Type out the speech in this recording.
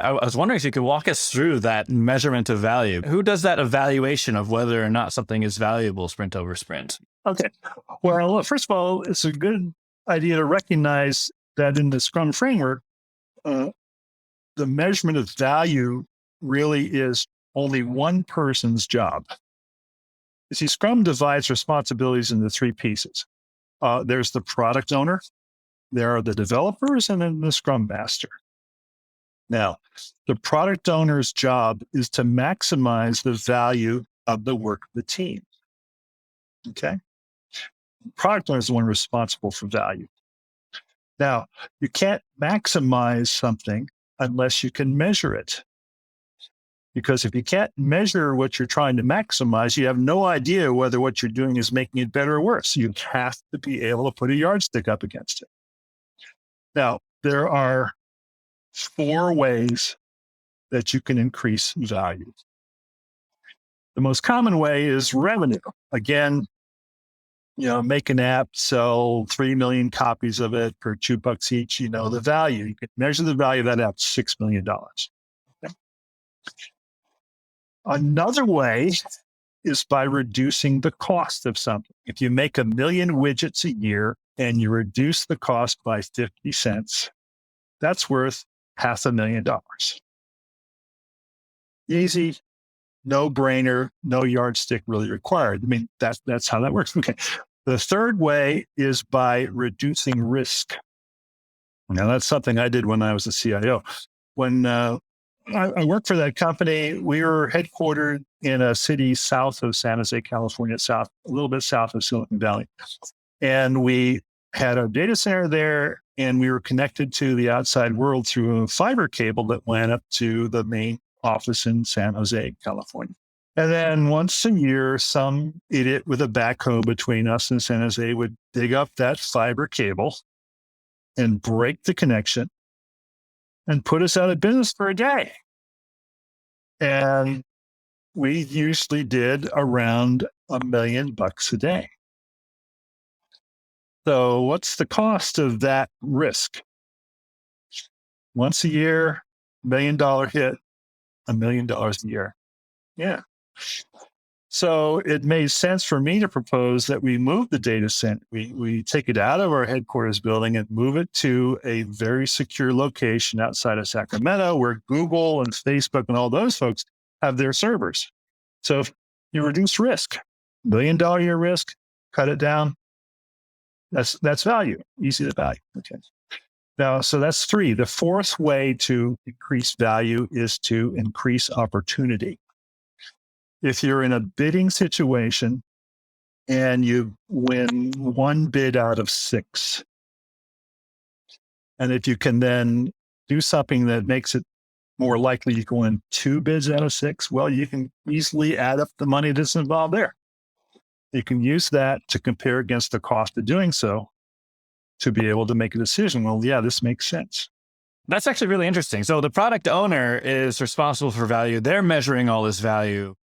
I was wondering if you could walk us through that measurement of value. Who does that evaluation of whether or not something is valuable sprint over sprint? Okay. Well, first of all, it's a good idea to recognize that in the Scrum framework, the measurement of value really is only one person's job. You see, Scrum divides responsibilities into three pieces. There's the product owner, there are the developers, and then the Scrum Master. Now, the product owner's job is to maximize the value of the work of the team. Okay? The product owner is the one responsible for value. Now, you can't maximize something unless you can measure it. Because if you can't measure what you're trying to maximize, you have no idea whether what you're doing is making it better or worse. You have to be able to put a yardstick up against it. Now, there are 4 ways that you can increase value. The most common way is revenue. Again, make an app, sell 3 million copies of it for $2 each. The value. You can measure the value of that app, $6 million. Okay. Another way is by reducing the cost of something. If you make 1 million widgets a year and you reduce the cost by 50 cents, that's worth $500,000. Easy, no brainer, no yardstick really required. I mean, that's how that works. Okay. The third way is by reducing risk. Now, that's something I did when I was a CIO. When I worked for that company, we were headquartered in a city south of San Jose, California, a little bit south of Silicon Valley. And we had a data center there, and we were connected to the outside world through a fiber cable that went up to the main office in San Jose, California. And then once a year, some idiot with a backhoe between us and San Jose would dig up that fiber cable and break the connection and put us out of business for a day. And we usually did around $1 million a day. So what's the cost of that risk? Once a year, $1 million hit, $1 million a year. Yeah. So it made sense for me to propose that we move the data center. We take it out of our headquarters building and move it to a very secure location outside of Sacramento, where Google and Facebook and all those folks have their servers. So if you reduce risk, $1 million a year risk, cut it down. That's value, easy to value. Okay. Now, so that's 3. The 4th way to increase value is to increase opportunity. If you're in a bidding situation and you win 1 bid out of 6, and if you can then do something that makes it more likely you can win 2 bids out of 6, well, you can easily add up the money that's involved there. You can use that to compare against the cost of doing so to be able to make a decision. Well, yeah, this makes sense. That's actually really interesting. So the product owner is responsible for value. They're measuring all this value.